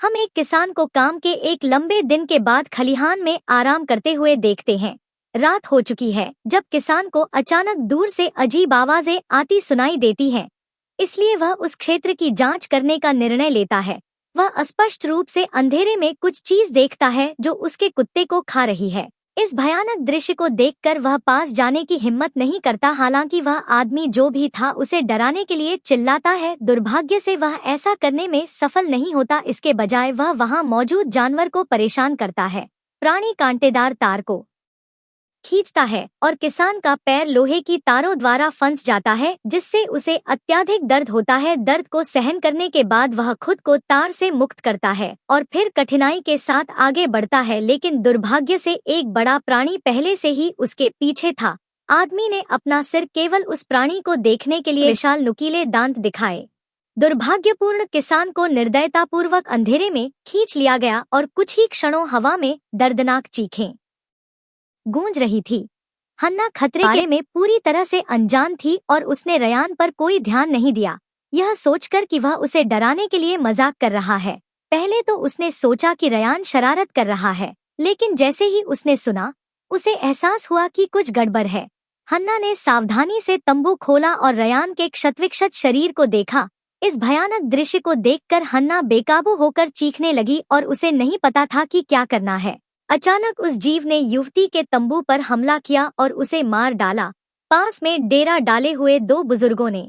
हम एक किसान को काम के एक लंबे दिन के बाद खलिहान में आराम करते हुए देखते हैं। रात हो चुकी है जब किसान को अचानक दूर से अजीब आवाजें आती सुनाई देती हैं। इसलिए वह उस क्षेत्र की जांच करने का निर्णय लेता है। वह अस्पष्ट रूप से अंधेरे में कुछ चीज देखता है जो उसके कुत्ते को खा रही है। इस भयानक दृश्य को देखकर वह पास जाने की हिम्मत नहीं करता, हालांकि वह आदमी जो भी था उसे डराने के लिए चिल्लाता है। दुर्भाग्य से वह ऐसा करने में सफल नहीं होता, इसके बजाय वह वहां मौजूद जानवर को परेशान करता है। प्राणी कांटेदार तार को खींचता है और किसान का पैर लोहे की तारों द्वारा फंस जाता है, जिससे उसे अत्यधिक दर्द होता है। दर्द को सहन करने के बाद वह खुद को तार से मुक्त करता है और फिर कठिनाई के साथ आगे बढ़ता है, लेकिन दुर्भाग्य से एक बड़ा प्राणी पहले से ही उसके पीछे था। आदमी ने अपना सिर केवल उस प्राणी को देखने के लिए विशाल नुकीले दांत दिखाए। दुर्भाग्यपूर्ण किसान को निर्दयतापूर्वक अंधेरे में खींच लिया गया और कुछ ही क्षणों हवा में दर्दनाक चीखें गूंज रही थी। हन्ना खतरे में पूरी तरह से अनजान थी और उसने रयान पर कोई ध्यान नहीं दिया, यह सोचकर कि वह उसे डराने के लिए मजाक कर रहा है। पहले तो उसने सोचा कि रयान शरारत कर रहा है, लेकिन जैसे ही उसने सुना उसे एहसास हुआ कि कुछ गड़बड़ है। हन्ना ने सावधानी से तंबू खोला और रयान के क्षतविक्षत शरीर को देखा। इस भयानक दृश्य को देखकर हन्ना बेकाबू होकर चीखने लगी और उसे नहीं पता था कि क्या करना है। अचानक उस जीव ने युवती के तंबू पर हमला किया और उसे मार डाला। पास में डेरा डाले हुए दो बुजुर्गों ने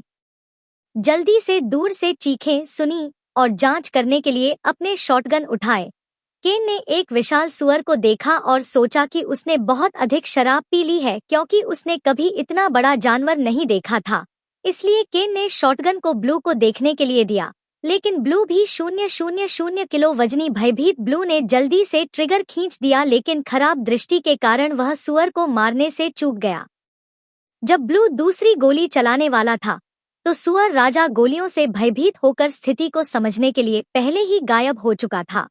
जल्दी से दूर से चीखें सुनी और जांच करने के लिए अपने शॉटगन उठाए। केन ने एक विशाल सुअर को देखा और सोचा कि उसने बहुत अधिक शराब पी ली है, क्योंकि उसने कभी इतना बड़ा जानवर नहीं देखा था। इसलिए केन ने शॉटगन को ब्लू को देखने के लिए दिया, लेकिन ब्लू भी 0.00 किलो वजनी भयभीत ब्लू ने जल्दी से ट्रिगर खींच दिया, लेकिन खराब दृष्टि के कारण वह सुअर को मारने से चूक गया। जब ब्लू दूसरी गोली चलाने वाला था तो सुअर राजा गोलियों से भयभीत होकर स्थिति को समझने के लिए पहले ही गायब हो चुका था।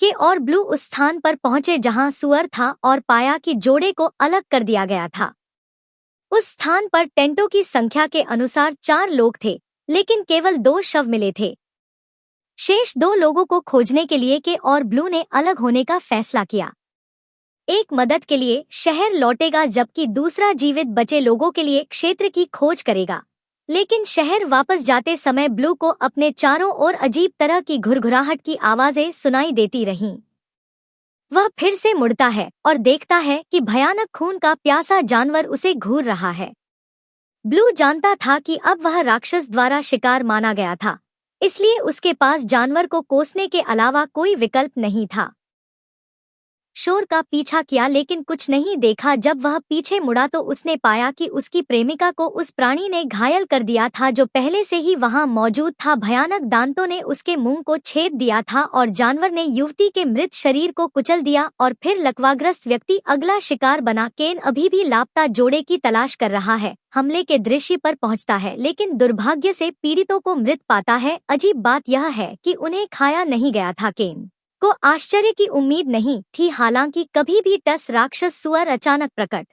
के और ब्लू उस स्थान पर पहुंचे जहां सुअर था और पाया कि जोड़े को अलग कर दिया गया था। उस स्थान पर टेंटों की संख्या के अनुसार 4 लोग थे, लेकिन केवल 2 शव मिले थे। शेष 2 लोगों को खोजने के लिए के और ब्लू ने अलग होने का फैसला किया। एक मदद के लिए शहर लौटेगा, जबकि दूसरा जीवित बचे लोगों के लिए क्षेत्र की खोज करेगा। लेकिन शहर वापस जाते समय ब्लू को अपने चारों ओर अजीब तरह की घुरघुराहट की आवाजें सुनाई देती रहीं। वह फिर से मुड़ता है और देखता है कि भयानक खून का प्यासा जानवर उसे घूर रहा है। ब्लू जानता था कि अब वह राक्षस द्वारा शिकार माना गया था, इसलिए उसके पास जानवर को कोसने के अलावा कोई विकल्प नहीं था। शोर का पीछा किया लेकिन कुछ नहीं देखा। जब वह पीछे मुड़ा तो उसने पाया कि उसकी प्रेमिका को उस प्राणी ने घायल कर दिया था जो पहले से ही वहां मौजूद था। भयानक दांतों ने उसके मुंह को छेद दिया था और जानवर ने युवती के मृत शरीर को कुचल दिया और फिर लकवाग्रस्त व्यक्ति अगला शिकार बना। केन अभी भी लापता जोड़े की तलाश कर रहा है, हमले के दृश्य पर पहुंचता है, लेकिन दुर्भाग्य से पीड़ितों को मृत पाता है। अजीब बात यह है कि उन्हें खाया नहीं गया था। केन को आश्चर्य की उम्मीद नहीं थी, हालांकि कभी भी टस राक्षस सुअर अचानक प्रकट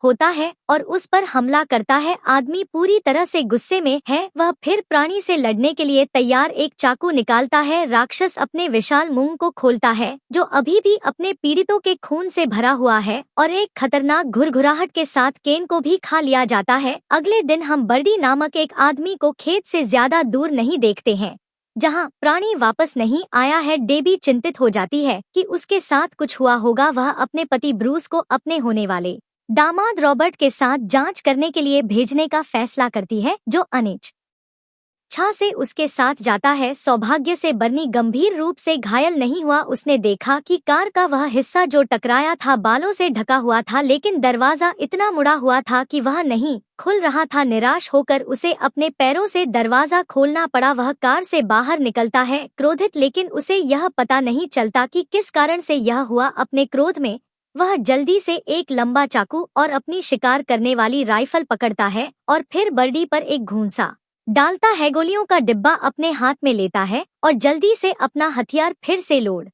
होता है और उस पर हमला करता है। आदमी पूरी तरह से गुस्से में है। वह फिर प्राणी से लड़ने के लिए तैयार एक चाकू निकालता है। राक्षस अपने विशाल मुंह को खोलता है जो अभी भी अपने पीड़ितों के खून से भरा हुआ है और एक खतरनाक घुरघुराहट के साथ केन को भी खा लिया जाता है। अगले दिन हम बर्डी नामक एक आदमी को खेत से ज्यादा दूर नहीं देखते हैं जहां प्राणी वापस नहीं आया है। डेबी चिंतित हो जाती है कि उसके साथ कुछ हुआ होगा। वह अपने पति ब्रूस को अपने होने वाले दामाद रॉबर्ट के साथ जांच करने के लिए भेजने का फैसला करती है, जो अनिच्छा से उसके साथ जाता है। सौभाग्य से बर्नी गंभीर रूप से घायल नहीं हुआ। उसने देखा कि कार का वह हिस्सा जो टकराया था बालों से ढका हुआ था, लेकिन दरवाजा इतना मुड़ा हुआ था कि वह नहीं खुल रहा था। निराश होकर उसे अपने पैरों से दरवाजा खोलना पड़ा। वह कार से बाहर निकलता है क्रोधित, लेकिन उसे यह पता नहीं चलता कि किस कारण से यह हुआ। अपने क्रोध में वह जल्दी से एक लंबा चाकू और अपनी शिकार करने वाली राइफल पकड़ता है और फिर बर्डी पर एक घूंसा डालता है। गोलियों का डिब्बा अपने हाथ में लेता है और जल्दी से अपना हथियार फिर से लोड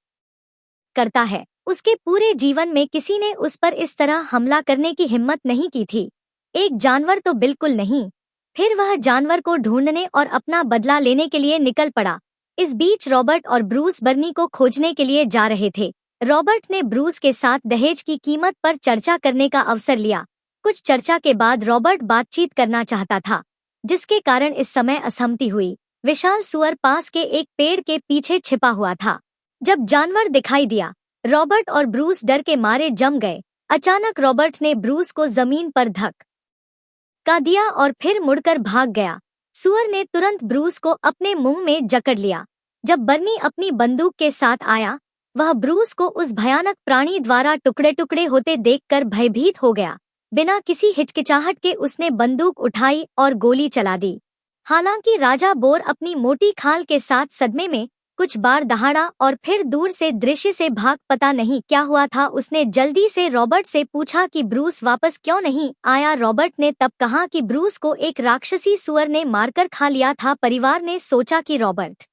करता है। उसके पूरे जीवन में किसी ने उस पर इस तरह हमला करने की हिम्मत नहीं की थी, एक जानवर तो बिल्कुल नहीं। फिर वह जानवर को ढूंढने और अपना बदला लेने के लिए निकल पड़ा। इस बीच रॉबर्ट और ब्रूस बर्नी को खोजने के लिए जा रहे थे। रॉबर्ट ने ब्रूस के साथ दहेज की कीमत पर चर्चा करने का अवसर लिया। कुछ चर्चा के बाद रॉबर्ट बातचीत करना चाहता था, जिसके कारण इस समय असहमति हुई। विशाल सुअर पास के एक पेड़ के पीछे छिपा हुआ था। जब जानवर दिखाई दिया, रॉबर्ट और ब्रूस डर के मारे जम गए। अचानक रॉबर्ट ने ब्रूस को जमीन पर धक्का दिया और फिर मुड़कर भाग गया। सुअर ने तुरंत ब्रूस को अपने मुंह में जकड़ लिया। जब बर्नी अपनी बंदूक के साथ आया, वह ब्रूस को उस भयानक प्राणी द्वारा टुकड़े टुकड़े होते देखकर भयभीत हो गया। बिना किसी हिचकिचाहट के उसने बंदूक उठाई और गोली चला दी। हालांकि राजा बोर अपनी मोटी खाल के साथ सदमे में कुछ बार दहाड़ा और फिर दूर से दृश्य से भाग। पता नहीं क्या हुआ था। उसने जल्दी से रॉबर्ट से पूछा कि ब्रूस वापस क्यों नहीं आया। रॉबर्ट ने तब कहा कि ब्रूस को एक राक्षसी सुअर ने मारकर खा लिया था। परिवार ने सोचा कि रॉबर्ट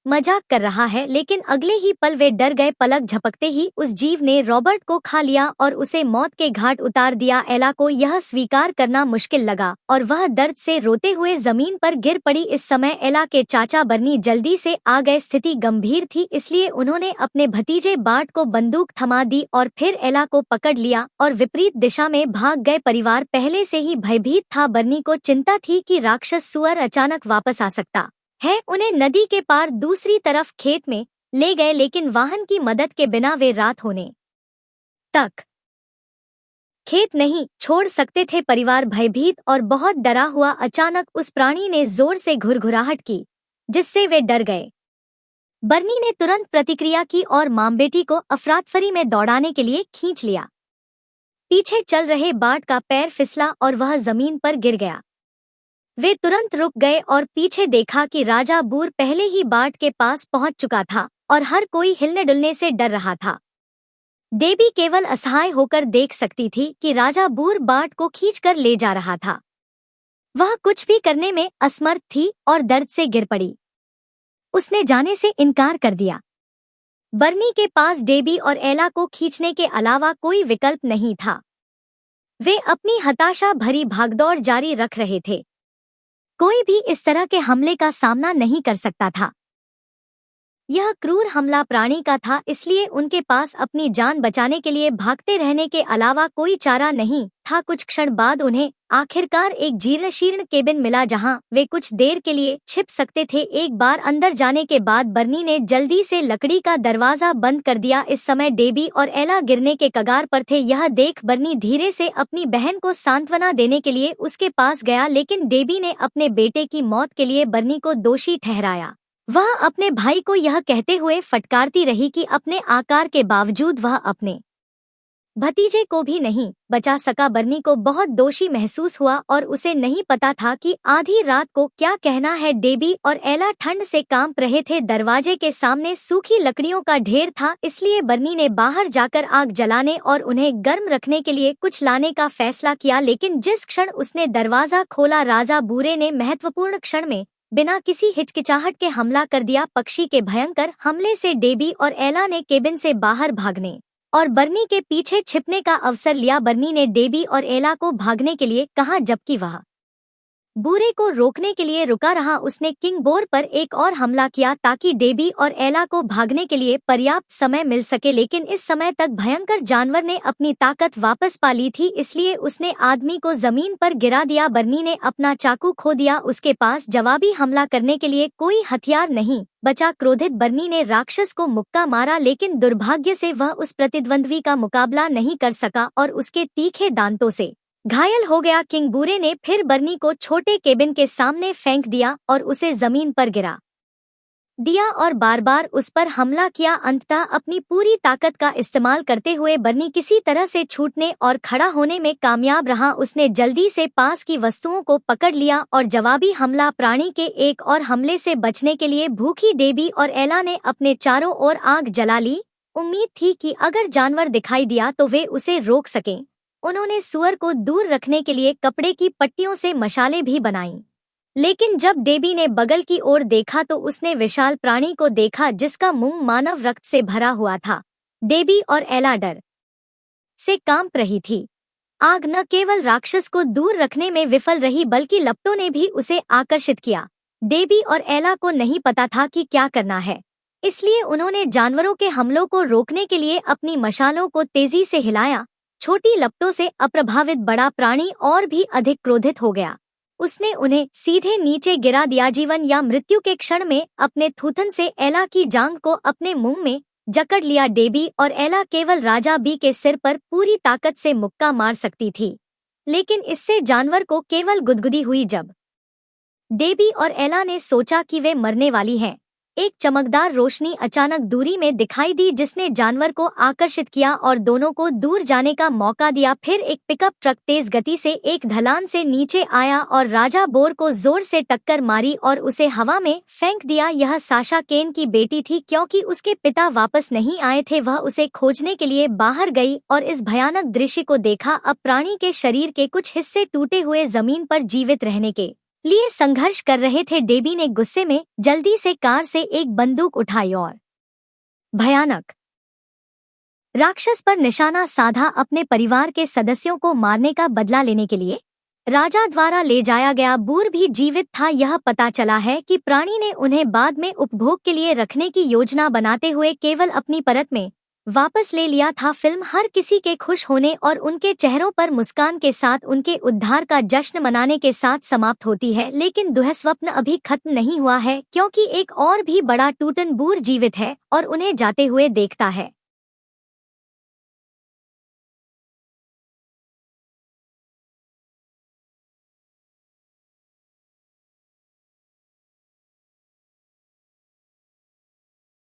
मजाक कर रहा है, लेकिन अगले ही पल वे डर गए। पलक झपकते ही उस जीव ने रॉबर्ट को खा लिया और उसे मौत के घाट उतार दिया। एला को यह स्वीकार करना मुश्किल लगा और वह दर्द से रोते हुए जमीन पर गिर पड़ी। इस समय एला के चाचा बर्नी जल्दी से आ गए। स्थिति गंभीर थी, इसलिए उन्होंने अपने भतीजे बार्ट को बंदूक थमा दी और फिर एला को पकड़ लिया और विपरीत दिशा में भाग गए। परिवार पहले से ही भयभीत था। बर्नी को चिंता थी कि राक्षस सुअर अचानक वापस आ सकता है। उन्हें नदी के पार दूसरी तरफ खेत में ले गए, लेकिन वाहन की मदद के बिना वे रात होने तक खेत नहीं छोड़ सकते थे। परिवार भयभीत और बहुत डरा हुआ। अचानक उस प्राणी ने जोर से घुरघुराहट की, जिससे वे डर गए। बर्नी ने तुरंत प्रतिक्रिया की और मामबेटी को अफरातफरी में दौड़ाने के लिए खींच लिया। पीछे चल रहे बार्ट का पैर फिसला और वह जमीन पर गिर गया। वे तुरंत रुक गए और पीछे देखा कि राजा बूर पहले ही बार्ट के पास पहुंच चुका था और हर कोई हिलने डुलने से डर रहा था। डेबी केवल असहाय होकर देख सकती थी कि राजा बूर बार्ट को खींचकर ले जा रहा था। वह कुछ भी करने में असमर्थ थी और दर्द से गिर पड़ी। उसने जाने से इनकार कर दिया। बर्नी के पास डेबी और एला को खींचने के अलावा कोई विकल्प नहीं था। वे अपनी हताशा भरी भागदौड़ जारी रख रहे थे। कोई भी इस तरह के हमले का सामना नहीं कर सकता था। यह क्रूर हमला प्राणी का था, इसलिए उनके पास अपनी जान बचाने के लिए भागते रहने के अलावा कोई चारा नहीं था। कुछ क्षण बाद उन्हें आखिरकार एक जीर्ण केबिन मिला जहां वे कुछ देर के लिए छिप सकते थे। एक बार अंदर जाने के बाद बर्नी ने जल्दी से लकड़ी का दरवाजा बंद कर दिया। इस समय डेबी और एला गिरने के कगार पर थे। यह देख बर्नी धीरे से अपनी बहन को सांत्वना देने के लिए उसके पास गया, लेकिन डेबी ने अपने बेटे की मौत के लिए बर्नी को दोषी ठहराया। वह अपने भाई को यह कहते हुए फटकारती रही कि अपने आकार के बावजूद वह अपने भतीजे को भी नहीं बचा सका। बर्नी को बहुत दोषी महसूस हुआ और उसे नहीं पता था कि आधी रात को क्या कहना है। डेबी और एला ठंड से कांप रहे थे। दरवाजे के सामने सूखी लकड़ियों का ढेर था, इसलिए बर्नी ने बाहर जाकर आग जलाने और उन्हें गर्म रखने के लिए कुछ लाने का फैसला किया। लेकिन जिस क्षण उसने दरवाजा खोला, राजा बूरे ने महत्वपूर्ण क्षण में बिना किसी हिचकिचाहट के हमला कर दिया। पक्षी के भयंकर हमले से डेबी और एला ने केबिन से बाहर भागने और बर्नी के पीछे छिपने का अवसर लिया। बर्नी ने डेबी और एला को भागने के लिए कहा, जबकि वह बूरे को रोकने के लिए रुका रहा। उसने किंग बोर पर एक और हमला किया ताकि डेबी और एला को भागने के लिए पर्याप्त समय मिल सके, लेकिन इस समय तक भयंकर जानवर ने अपनी ताकत वापस पा ली थी, इसलिए उसने आदमी को जमीन पर गिरा दिया। बर्नी ने अपना चाकू खो दिया। उसके पास जवाबी हमला करने के लिए कोई हथियार नहीं बचा। क्रोधित बर्नी ने राक्षस को मुक्का मारा, लेकिन दुर्भाग्य से वह उस प्रतिद्वंद्वी का मुकाबला नहीं कर सका और उसके तीखे दांतों से घायल हो गया। किंग बूरे ने फिर बर्नी को छोटे केबिन के सामने फेंक दिया और उसे जमीन पर गिरा दिया और बार बार उस पर हमला किया। अंततः अपनी पूरी ताकत का इस्तेमाल करते हुए बर्नी किसी तरह से छूटने और खड़ा होने में कामयाब रहा। उसने जल्दी से पास की वस्तुओं को पकड़ लिया और जवाबी हमला प्राणी के एक और हमले से बचने के लिए भूखी डेबी और एला ने अपने चारों ओर आग जला ली। उम्मीद थी कि अगर जानवर दिखाई दिया तो वे उसे रोक सकें। उन्होंने सुअर को दूर रखने के लिए कपड़े की पट्टियों से मशालें भी बनाईं। लेकिन जब डेबी ने बगल की ओर देखा तो उसने विशाल प्राणी को देखा जिसका मुंह मानव रक्त से भरा हुआ था। डेबी और एला डर से कांप रही थी। आग न केवल राक्षस को दूर रखने में विफल रही, बल्कि लपटों ने भी उसे आकर्षित किया। डेबी और एला को नहीं पता था कि क्या करना है, इसलिए उन्होंने जानवरों के हमलों को रोकने के लिए अपनी मशालों को तेजी से हिलाया। छोटी लपटों से अप्रभावित बड़ा प्राणी और भी अधिक क्रोधित हो गया। उसने उन्हें सीधे नीचे गिरा दिया। जीवन या मृत्यु के क्षण में अपने थूथन से एला की जांघ को अपने मुंह में जकड़ लिया। डेबी और एला केवल राजा बी के सिर पर पूरी ताकत से मुक्का मार सकती थी, लेकिन इससे जानवर को केवल गुदगुदी हुई। जब डेबी और एला ने सोचा कि वे मरने वाली हैं, एक चमकदार रोशनी अचानक दूरी में दिखाई दी जिसने जानवर को आकर्षित किया और दोनों को दूर जाने का मौका दिया। फिर एक पिकअप ट्रक तेज गति से एक ढलान से नीचे आया और राजा बोर को जोर से टक्कर मारी और उसे हवा में फेंक दिया। यह साशा केन की बेटी थी। क्योंकि उसके पिता वापस नहीं आए थे, वह उसे खोजने के लिए बाहर गई और इस भयानक दृश्य को देखा। अब प्राणी के शरीर के कुछ हिस्से टूटे हुए जमीन पर जीवित रहने के लिए संघर्ष कर रहे थे। डेबी ने गुस्से में जल्दी से कार से एक बंदूक उठाई और भयानक राक्षस पर निशाना साधा। अपने परिवार के सदस्यों को मारने का बदला लेने के लिए राजा द्वारा ले जाया गया बूर भी जीवित था। यह पता चला है कि प्राणी ने उन्हें बाद में उपभोग के लिए रखने की योजना बनाते हुए केवल अपनी परत में वापस ले लिया था। फिल्म हर किसी के खुश होने और उनके चेहरों पर मुस्कान के साथ उनके उद्धार का जश्न मनाने के साथ समाप्त होती है। लेकिन दुःस्वप्न अभी खत्म नहीं हुआ है, क्योंकि एक और भी बड़ा टूटन बूर जीवित है और उन्हें जाते हुए देखता है।